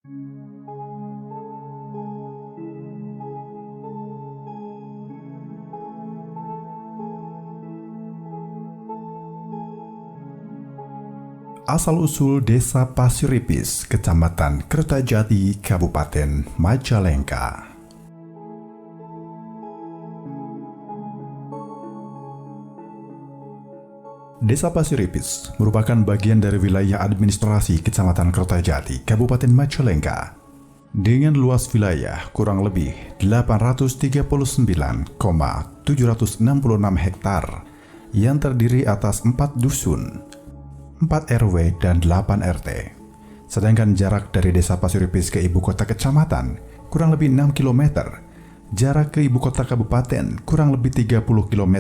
Asal-usul Desa Pasiripis, Kecamatan Kertajati, Kabupaten Majalengka. Desa Pasiripis merupakan bagian dari wilayah administrasi Kecamatan Kertajati, Kabupaten Majalengka, dengan luas wilayah kurang lebih 839,766 hektar yang terdiri atas 4 dusun, 4 RW dan 8 RT. Sedangkan jarak dari Desa Pasiripis ke ibu kota kecamatan kurang lebih 6 km, jarak ke ibu kota kabupaten kurang lebih 30 km,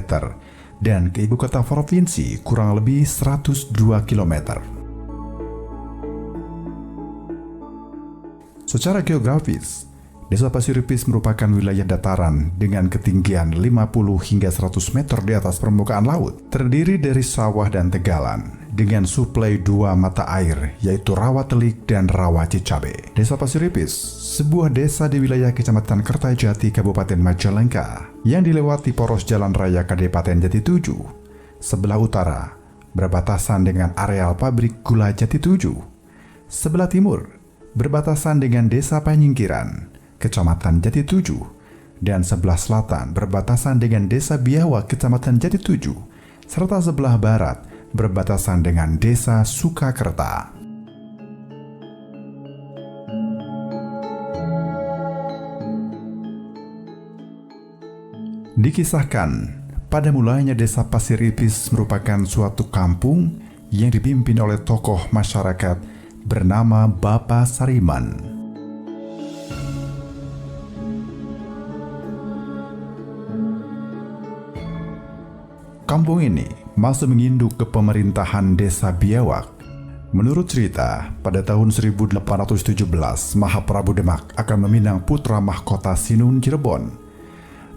dan ke ibu kota provinsi kurang lebih 102 km. Secara geografis, Desa Pasiripis merupakan wilayah dataran dengan ketinggian 50 hingga 100 meter di atas permukaan laut, terdiri dari sawah dan tegalan, dengan suplai 2 mata air, yaitu Rawa Telik dan Rawa Cicabe. Desa Pasiripis, sebuah desa di wilayah Kecamatan Kertajati, Kabupaten Majalengka, yang dilewati poros jalan raya Kadipaten Jati 7. Sebelah utara, berbatasan dengan areal pabrik gula Jati 7. Sebelah timur, berbatasan dengan Desa Panyingkiran, Kecamatan Jati 7, dan sebelah selatan berbatasan dengan Desa Biawa, Kecamatan Jati 7, serta sebelah barat berbatasan dengan Desa Sukakerta. Dikisahkan, pada mulanya Desa Pasiripis merupakan suatu kampung yang dipimpin oleh tokoh masyarakat bernama Bapak Sariman. Kampung ini masih menginduk ke pemerintahan Desa Biawak. Menurut cerita, pada tahun 1817 Mahaprabu Demak akan meminang putra mahkota Sinun Cirebon.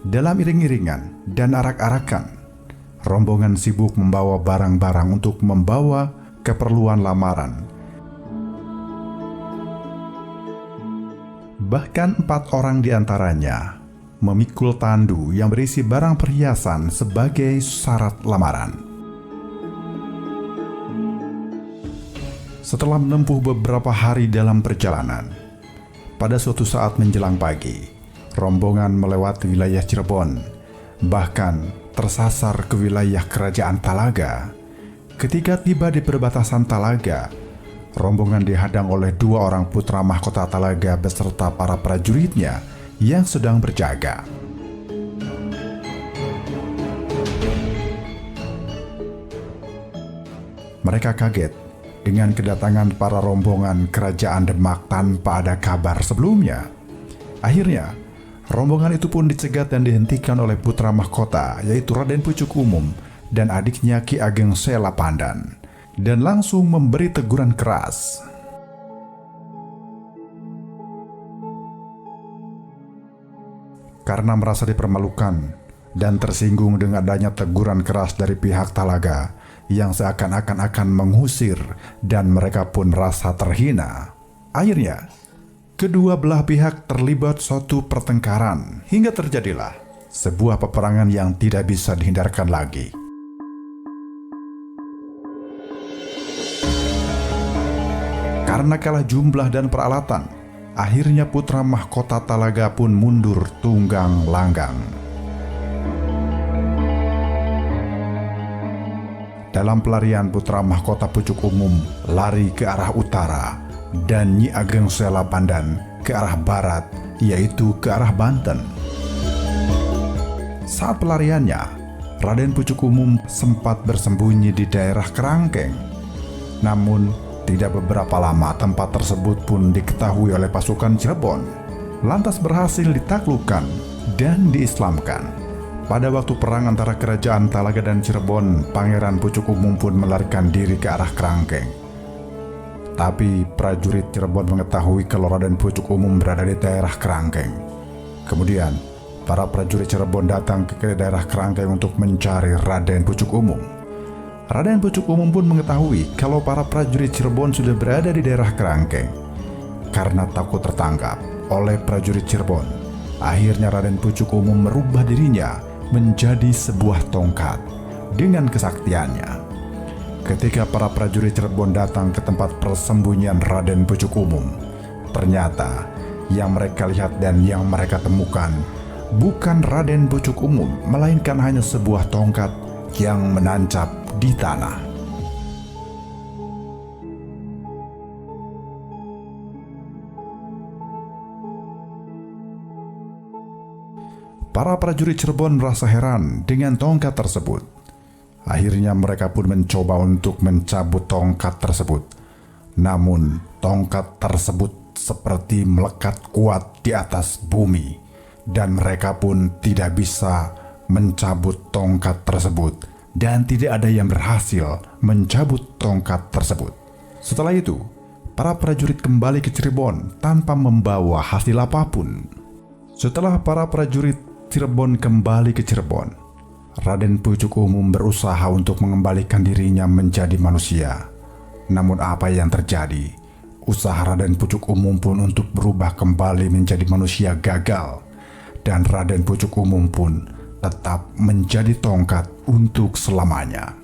Dalam iring-iringan dan arak-arakan, rombongan sibuk membawa barang-barang untuk membawa keperluan lamaran. Bahkan 4 orang diantaranya memikul tandu yang berisi barang perhiasan sebagai syarat lamaran. Setelah menempuh beberapa hari dalam perjalanan, pada suatu saat menjelang pagi, rombongan melewati wilayah Cirebon, bahkan tersasar ke wilayah Kerajaan Talaga. Ketika tiba di perbatasan Talaga, rombongan dihadang oleh 2 orang putra mahkota Talaga beserta para prajuritnya yang sedang berjaga. Mereka kaget dengan kedatangan para rombongan kerajaan Demak tanpa ada kabar sebelumnya. Akhirnya, rombongan itu pun dicegat dan dihentikan oleh putra mahkota, yaitu Raden Pucuk Umum dan adiknya Ki Ageng Sela Pandan, dan langsung memberi teguran keras. Karena merasa dipermalukan dan tersinggung dengan adanya teguran keras dari pihak Talaga yang seakan-akan akan mengusir, dan mereka pun merasa terhina. Akhirnya, kedua belah pihak terlibat suatu pertengkaran hingga terjadilah sebuah peperangan yang tidak bisa dihindarkan lagi. Karena kalah jumlah dan peralatan, akhirnya putra mahkota Talaga pun mundur tunggang langgang. Dalam pelarian, putra mahkota Pucuk Umum lari ke arah utara dan Nyi Ageng Sela Pandan ke arah barat, yaitu ke arah Banten. Saat pelariannya, Raden Pucuk Umum sempat bersembunyi di daerah Kerangkeng. Namun, tidak beberapa lama tempat tersebut pun diketahui oleh pasukan Cirebon, lantas berhasil ditaklukkan dan diislamkan. Pada waktu perang antara kerajaan Talaga dan Cirebon, Pangeran Pucuk Umum pun melarikan diri ke arah Kerangkeng. Tapi prajurit Cirebon mengetahui kalau Raden Pucuk Umum berada di daerah Kerangkeng. Kemudian, para prajurit Cirebon datang ke daerah Kerangkeng untuk mencari Raden Pucuk Umum. Raden Pucuk Umum pun mengetahui kalau para prajurit Cirebon sudah berada di daerah Kerangkeng. karena takut tertangkap oleh prajurit Cirebon, akhirnya Raden Pucuk Umum merubah dirinya menjadi sebuah tongkat dengan kesaktiannya. Ketika para prajurit Cirebon datang ke tempat persembunyian Raden Pucuk Umum, ternyata yang mereka lihat dan yang mereka temukan bukan Raden Pucuk Umum, melainkan hanya sebuah tongkat yang menancap di tanah. Para prajurit Cirebon merasa heran dengan tongkat tersebut. Akhirnya mereka pun mencoba untuk mencabut tongkat tersebut. Namun tongkat tersebut seperti melekat kuat di atas bumi, dan mereka pun tidak bisa mencabut tongkat tersebut, dan tidak ada yang berhasil mencabut tongkat tersebut. Setelah itu, para prajurit kembali ke Cirebon tanpa membawa hasil apapun. Setelah para prajurit Cirebon kembali ke Cirebon, Raden Pucuk Umum berusaha untuk mengembalikan dirinya menjadi manusia. Namun apa yang terjadi? Usaha Raden Pucuk Umum pun untuk berubah kembali menjadi manusia gagal, dan Raden Pucuk Umum pun tetap menjadi tongkat untuk selamanya.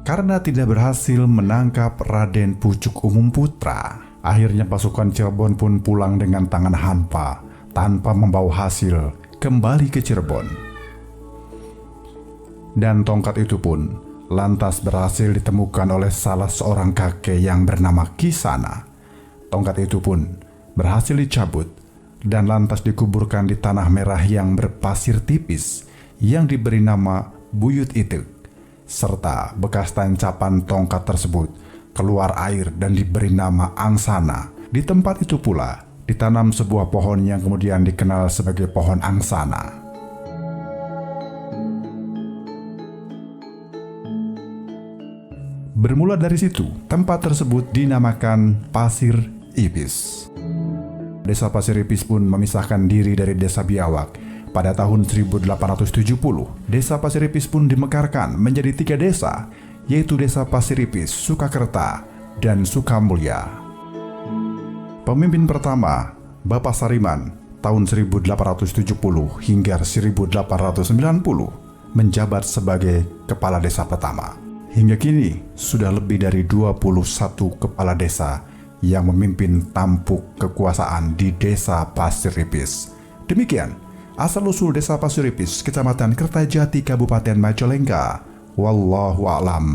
Karena tidak berhasil menangkap Raden Pucuk Umum putra, akhirnya pasukan Cirebon pun pulang dengan tangan hampa tanpa membawa hasil kembali ke Cirebon. Dan tongkat itu pun lantas berhasil ditemukan oleh salah seorang kakek yang bernama Kisana. Tongkat itu pun berhasil dicabut dan lantas dikuburkan di tanah merah yang berpasir tipis yang diberi nama Buyut Itek, serta bekas tancapan tongkat tersebut keluar air dan diberi nama Angsana. Di tempat itu pula ditanam sebuah pohon yang kemudian dikenal sebagai pohon Angsana. Bermula dari situ, tempat tersebut dinamakan Pasir Ipis. Desa Pasir Ipis pun memisahkan diri dari Desa Biawak. Pada tahun 1870, Desa Pasir Ipis pun dimekarkan menjadi 3 desa, yaitu Desa Pasir Ipis, Sukakerta, dan Sukamulya. Pemimpin pertama, Bapak Sariman, tahun 1870 hingga 1890, menjabat sebagai kepala desa pertama. Hingga kini, sudah lebih dari 21 kepala desa yang memimpin tampuk kekuasaan di Desa Pasir Ipis. Demikian asal-usul Desa Pasir Ipis, Kecamatan Kertajati, Kabupaten Majalengka. Wallahu a'lam.